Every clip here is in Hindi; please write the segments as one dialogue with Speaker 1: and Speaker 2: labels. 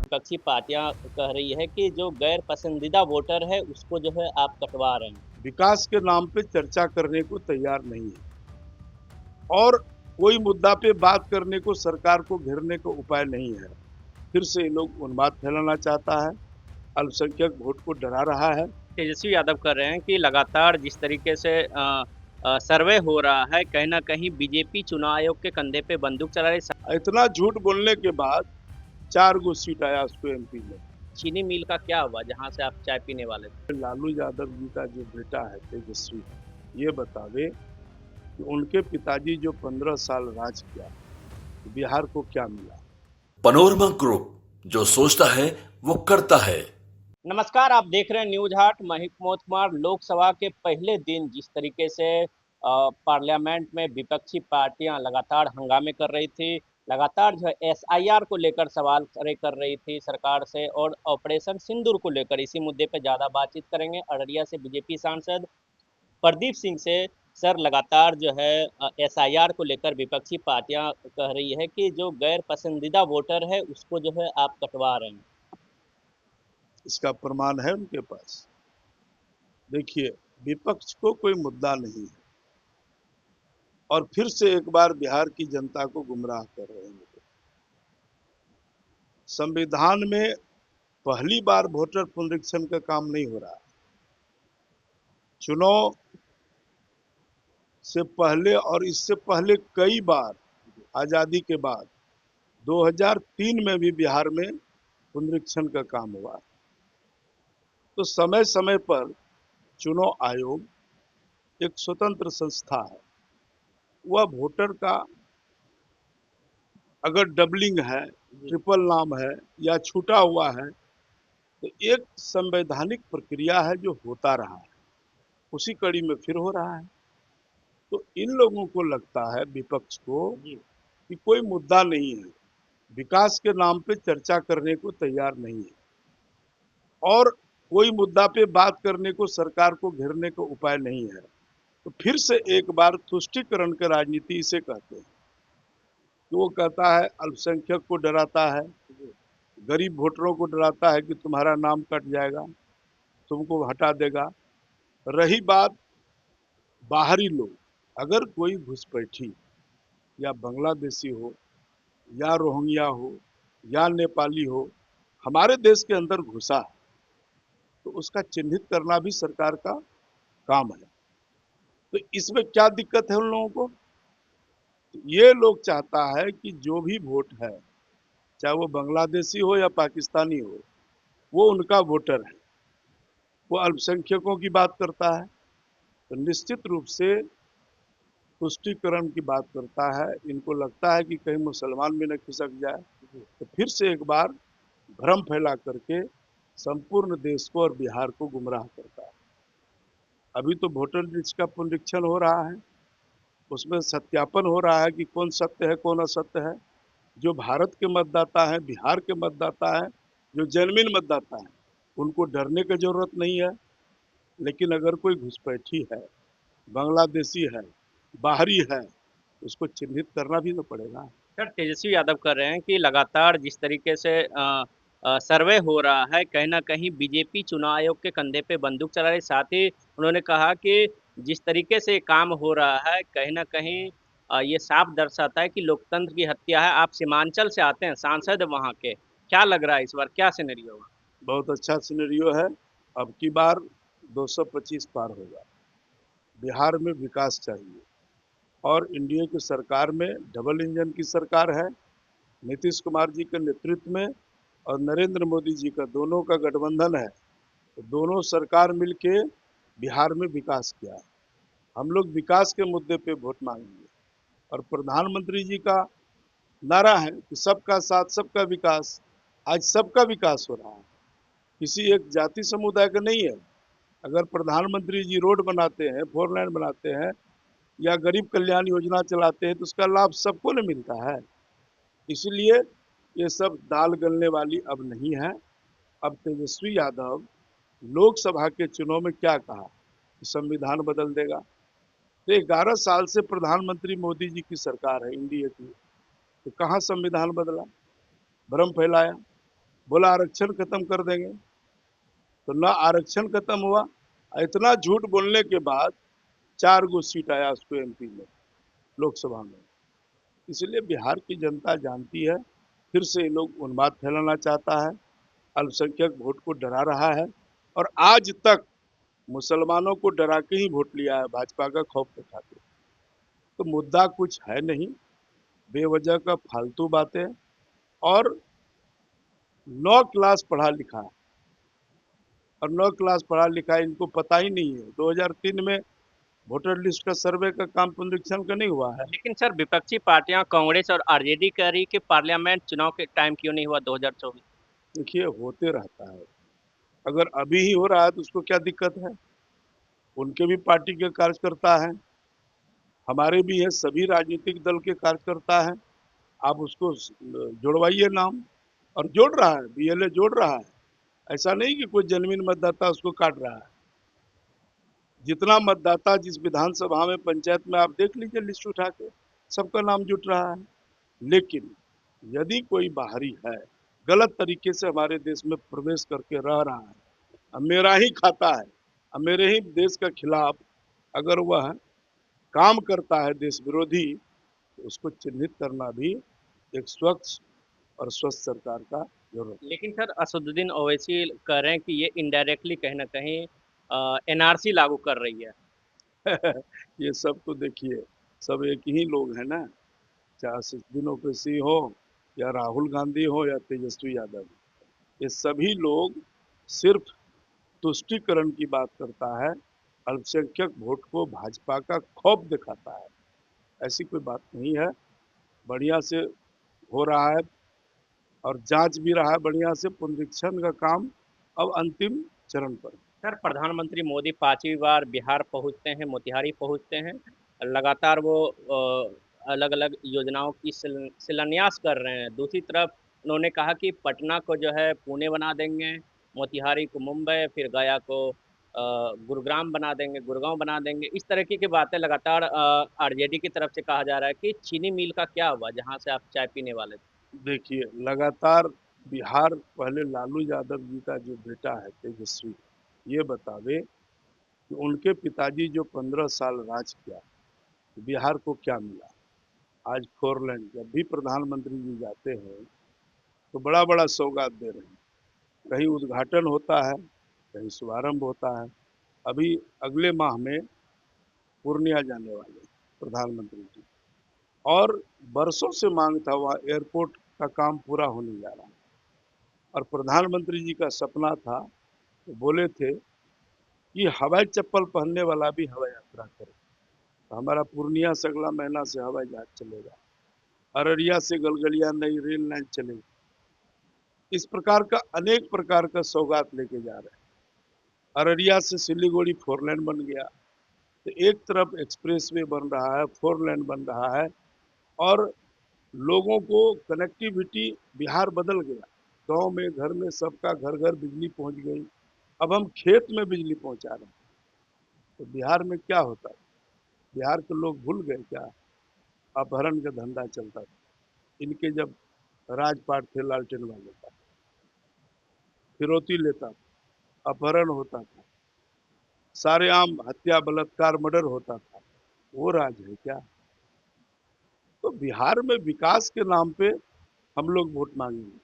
Speaker 1: विपक्षी पार्टियां कह रही है कि जो गैर पसंदीदा वोटर है उसको जो है आप कटवा रहे हैं।
Speaker 2: विकास के नाम पे चर्चा करने को तैयार नहीं है और कोई मुद्दा पे बात करने को सरकार को घेरने का उपाय नहीं है। फिर से ये लोग उन्माद फैलाना चाहता है, अल्पसंख्यक वोट को डरा रहा है।
Speaker 1: तेजस्वी यादव कह रहे हैं कि लगातार जिस तरीके से सर्वे हो रहा है, कहीं ना कहीं बीजेपी चुनाव आयोग के कंधे पे बंदूक चला रही।
Speaker 2: इतना झूठ बोलने के बाद 4 गो सीट आया उसको एमपी में।
Speaker 1: चीनी मिल का क्या हुआ जहां से आप चाय पीने वाले थे?
Speaker 2: लालू यादव जी का जो बेटा है तेजस्वी, ये बतावे कि उनके पिताजी जो 15 साल राज किया, बिहार को क्या मिला।
Speaker 3: पनोरमा ग्रुप, जो सोचता है वो करता है।
Speaker 1: नमस्कार, आप देख रहे हैं न्यूज हाट। मैं प्रमोद कुमार। लोकसभा के पहले दिन जिस तरीके से पार्लियामेंट में विपक्षी पार्टियां लगातार हंगामे कर रही थी, लगातार जो है एसआईआर को लेकर सवाल खड़े कर रही थी सरकार से, और ऑपरेशन सिंदूर को लेकर इसी मुद्दे पे ज़्यादा बातचीत करेंगे। अररिया से बीजेपी सांसद प्रदीप सिंह से। सर, लगातार जो है एसआईआर को लेकर विपक्षी पार्टियां कह रही है कि जो गैर पसंदीदा वोटर है उसको जो है आप कटवा रहे हैं।
Speaker 2: इसका प्रमाण है उनके पास। देखिए, विपक्ष को कोई मुद्दा नहीं है और फिर से एक बार बिहार की जनता को गुमराह कर रहे हैं। संविधान में पहली बार वोटर पुनरीक्षण का काम नहीं हो रहा। चुनाव से पहले और इससे पहले कई बार आजादी के बाद 2003 में भी बिहार में पुनरीक्षण का काम हुआ। तो समय समय पर चुनाव आयोग एक स्वतंत्र संस्था है। वह वोटर का अगर डबलिंग है, ट्रिपल नाम है या छूटा हुआ है, तो एक संवैधानिक प्रक्रिया है जो होता रहा है, उसी कड़ी में फिर हो रहा है। तो इन लोगों को लगता है, विपक्ष को, कि कोई मुद्दा नहीं है, विकास के नाम पे चर्चा करने को तैयार नहीं है और कोई मुद्दा पे बात करने को सरकार को घेरने का उपाय नहीं है। तो फिर से एक बार तुष्टीकरण की राजनीति इसे कहते हैं। कि वो कहता है अल्पसंख्यक को डराता है, गरीब वोटरों को डराता है कि तुम्हारा नाम कट जाएगा, तुमको हटा देगा। रही बात बाहरी लोग, अगर कोई घुसपैठी या बांग्लादेशी हो या रोहिंग्या हो या नेपाली हो हमारे देश के अंदर घुसा है, तो उसका चिन्हित करना भी सरकार का काम है। तो इसमें क्या दिक्कत है उन लोगों को? तो ये लोग चाहता है कि जो भी वोट है, चाहे वो बांग्लादेशी हो या पाकिस्तानी हो, वो उनका वोटर है। वो अल्पसंख्यकों की बात करता है, तो निश्चित रूप से तुष्टीकरण की बात करता है। इनको लगता है कि कहीं मुसलमान भी न खिसक जाए, तो फिर से एक बार भ्रम फैला करके संपूर्ण देश को और बिहार को गुमराह करता है। अभी तो वोटर लिस्ट का पुनरीक्षण हो रहा है, उसमें सत्यापन हो रहा है कि कौन सत्य है कौन असत्य है। जो भारत के मतदाता हैं, बिहार के मतदाता हैं, जो जेन्युइन मतदाता हैं, उनको डरने की जरूरत नहीं है। लेकिन अगर कोई घुसपैठी है, बांग्लादेशी है, बाहरी है, उसको चिन्हित करना भी तो पड़ेगा।
Speaker 1: सर, तेजस्वी यादव कह रहे हैं कि लगातार जिस तरीके से सर्वे हो रहा है, कहीं ना कहीं बीजेपी चुनाव आयोग के कंधे पे बंदूक चला रही। साथ ही उन्होंने कहा कि जिस तरीके से काम हो रहा है, कहीं ना कहीं ये साफ दर्शाता है कि लोकतंत्र की हत्या है। आप सीमांचल से आते हैं, सांसद वहाँ के, क्या लग रहा है इस बार क्या सिनेरियो होगा?
Speaker 2: बहुत अच्छा सिनेरियो है। अब की बार 225 पार होगा। बिहार में विकास चाहिए और एनडीए की सरकार में डबल इंजन की सरकार है, नीतीश कुमार जी के नेतृत्व में और नरेंद्र मोदी जी का, दोनों का गठबंधन है। तो दोनों सरकार मिलके बिहार में विकास किया है। हम लोग विकास के मुद्दे पे वोट मांगेंगे और प्रधानमंत्री जी का नारा है कि सबका साथ सबका विकास। आज सबका विकास हो रहा है, किसी एक जाति समुदाय का नहीं है। अगर प्रधानमंत्री जी रोड बनाते हैं, 4 लाइन बनाते हैं या गरीब कल्याण योजना चलाते हैं, तो उसका लाभ सबको न मिलता है। इसलिए ये सब दाल गलने वाली अब नहीं है। अब तेजस्वी यादव लोकसभा के चुनाव में क्या कहा कि संविधान बदल देगा। तो 11 साल से प्रधानमंत्री मोदी जी की सरकार है, इंडिया की, तो कहाँ संविधान बदला, भ्रम फैलाया। बोला आरक्षण खत्म कर देंगे, तो ना आरक्षण खत्म हुआ। इतना झूठ बोलने के बाद 4 गो सीट आया उसको एमपी में, लोकसभा में। इसलिए बिहार की जनता जानती है, फिर से ये लोग उन्माद फैलाना चाहता है, अल्पसंख्यक वोट को डरा रहा है, और आज तक मुसलमानों को डरा के ही वोट लिया है, भाजपा का खौफ दिखाते। तो मुद्दा कुछ है नहीं, बेवजह का फालतू बातें। और 9 क्लास पढ़ा लिखा है, और 9 क्लास पढ़ा लिखा है, इनको पता ही नहीं है 2003 में वोटर लिस्ट का सर्वे का काम पुनरीक्षण का नहीं हुआ है।
Speaker 1: लेकिन सर विपक्षी पार्टियां कांग्रेस और आरजेडी कह रही कि पार्लियामेंट चुनाव के टाइम क्यों नहीं हुआ 2024?
Speaker 2: देखिए, होते रहता है, अगर अभी ही हो रहा है तो उसको क्या दिक्कत है? उनके भी पार्टी के कार्यकर्ता हैं, हमारे भी हैं, सभी राजनीतिक दल के कार्यकर्ता हैं। आप उसको जोड़वाइए नाम, और जोड़ रहा है, बीएलए जोड़ रहा है। ऐसा नहीं कि कोई जेन्युइन मतदाता उसको काट रहा है। जितना मतदाता जिस विधानसभा में, पंचायत में, आप देख लीजिए लिस्ट उठा के, सबका नाम जुट रहा है। लेकिन यदि कोई बाहरी है, गलत तरीके से हमारे देश में प्रवेश करके रह रहा है, अब मेरा ही खाता है, अब मेरे ही देश के खिलाफ अगर वह काम करता है देश विरोधी, तो उसको चिन्हित करना भी एक स्वच्छ और स्वस्थ सरकार का जरूरत
Speaker 1: लेकिन सर असदुद्दीन ओवैसी कह रहे हैं कि ये इनडायरेक्टली कहीं ना कहीं एनआरसी लागू कर रही है।
Speaker 2: है। ये सब तो देखिए, सब एक ही लोग हैं ना, चाहे असदुद्दीन ओवैसी हो, या राहुल गांधी हो, या तेजस्वी यादव, ये सभी लोग सिर्फ तुष्टीकरण की बात करता है, अल्पसंख्यक वोट को भाजपा का खौफ दिखाता है। ऐसी कोई बात नहीं है, बढ़िया से हो रहा है, और जांच भी रहा है बढ़िया से, पुनरीक्षण का काम अब अंतिम चरण पर है।
Speaker 1: सर प्रधानमंत्री मोदी 5वीं बार बिहार पहुंचते हैं, मोतिहारी पहुंचते हैं। लगातार वो अलग अलग योजनाओं की शिलान्यास कर रहे हैं। दूसरी तरफ उन्होंने कहा कि पटना को जो है पुणे बना देंगे, मोतिहारी को मुंबई, फिर गया को गुरुग्राम बना देंगे, गुड़गांव बना देंगे। इस तरह की बातें लगातार आरजेडी की तरफ से कहा जा रहा है कि चीनी मिल का क्या हुआ जहां से आप चाय पीने वाले थे?
Speaker 2: देखिए, लगातार बिहार, पहले लालू यादव जी का जो बेटा है तेजस्वी, ये बतावे कि उनके पिताजी जो 15 साल राज किया, बिहार को क्या मिला। आज फोरलेन, जब भी प्रधानमंत्री जी जाते हैं तो बड़ा बड़ा सौगात दे रहे हैं, कहीं उद्घाटन होता है, कहीं शुभारंभ होता है। अभी अगले माह में पूर्णिया जाने वाले प्रधानमंत्री जी, और बरसों से मांग था, वहाँ एयरपोर्ट का काम पूरा होने जा रहा है, और प्रधानमंत्री जी का सपना था, तो बोले थे कि हवाई चप्पल पहनने वाला भी हवाई यात्रा करे। तो हमारा पूर्णिया से अगला महीना से हवाई जहाज चलेगा, अररिया से गलगलिया नई रेल लाइन चलेगी। इस प्रकार का अनेक प्रकार का सौगात लेके जा रहे हैं। अररिया से सिलीगुड़ी 4 लेन बन गया, तो एक तरफ एक्सप्रेसवे बन रहा है, 4 लेन बन रहा है, और लोगों को कनेक्टिविटी, बिहार बदल गया। गांव में, घर में, सबका घर घर बिजली पहुंच गई। अब हम खेत में बिजली पहुंचा रहे हैं। तो बिहार में क्या होता है? बिहार के लोग भूल गए क्या अपहरण का धंधा चलता था? इनके जब राजपाट थे, लालटेन वाले का, फिरौती लेता था, अपहरण होता था, सारे आम हत्या, बलात्कार, मर्डर होता था। वो राज है क्या? तो बिहार में विकास के नाम पे हम लोग वोट मांगेंगे,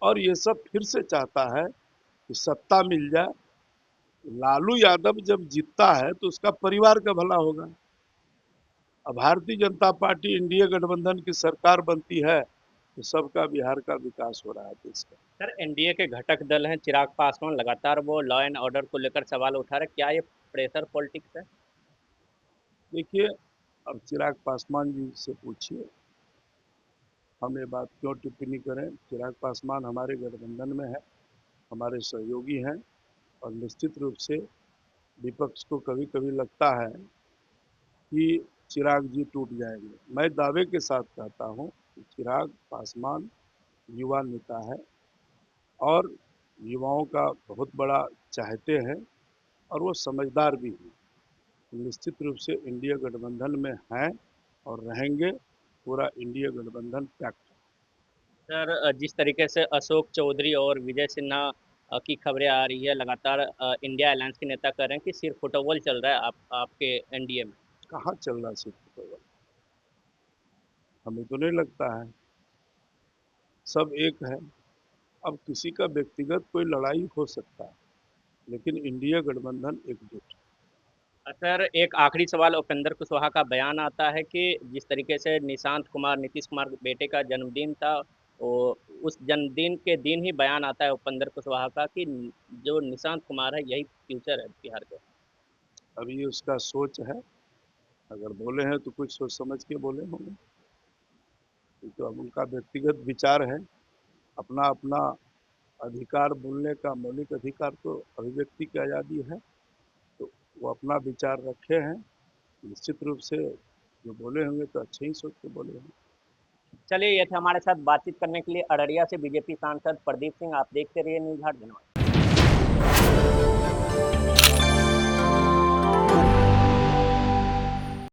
Speaker 2: और ये सब फिर से चाहता है कि सत्ता मिल जाए। लालू यादव जब जीतता है तो उसका परिवार का भला होगा। अब भारतीय जनता पार्टी एनडीए गठबंधन की सरकार बनती है तो सबका, बिहार का विकास हो रहा है देश का।
Speaker 1: सर एनडीए के घटक दल हैं, चिराग पासवान लगातार वो लॉ एंड ऑर्डर को लेकर सवाल उठा रहे, क्या ये प्रेशर पॉलिटिक्स है?
Speaker 2: देखिए, अब चिराग पासवान जी से पूछिए, हम ये बात क्यों टिप्पणी करें। चिराग पासवान हमारे गठबंधन में है, हमारे सहयोगी हैं, और निश्चित रूप से विपक्ष को कभी कभी लगता है कि चिराग जी टूट जाएंगे। मैं दावे के साथ कहता हूं कि चिराग पासवान युवा नेता है, और युवाओं का बहुत बड़ा चाहते हैं, और वो समझदार भी हैं। निश्चित रूप से इंडिया गठबंधन में हैं और रहेंगे। पूरा इंडिया गठबंधन पैक्ट है।
Speaker 1: सर जिस तरीके से अशोक चौधरी और विजय सिन्हा की खबरें आ रही है लगातार, इंडिया अलायंस के नेता कह रहे हैं कि सिर्फ फुटबॉल चल रहा है आपके एनडीए में।
Speaker 2: कहाँ चल रहा सिर्फ पेट्रोल? हमें तो नहीं लगता है। सब एक है। अब किसी का व्यक्तिगत कोई लड़ाई हो सकता है, लेकिन इंडिया गठबंधन एकजुट है।
Speaker 1: सर एक आखिरी सवाल, उपेंद्र कुशवाहा का बयान आता है कि जिस तरीके से निशांत कुमार नीतीश कुमार के बेटे का जन्मदिन था, वो उस जन्मदिन के दिन ही बयान आता है उपेंद्र कुशवाहा का कि जो निशांत कुमार है यही फ्यूचर है बिहार का।
Speaker 2: अब ये उसका सोच है। अगर बोले हैं तो कुछ सोच समझ के बोले होंगे। ये तो अब उनका व्यक्तिगत विचार है। अपना अपना अधिकार, बोलने का मौलिक अधिकार, तो अभिव्यक्ति की आज़ादी है। तो वो अपना विचार रखे हैं। निश्चित रूप से जो बोले होंगे तो अच्छे ही सोच के बोले होंगे।
Speaker 1: चलिए, ये थे हमारे साथ बातचीत करने के लिए अररिया से बीजेपी सांसद प्रदीप सिंह। आप देखते रहिए न्यूज़ हाट। धन्यवाद।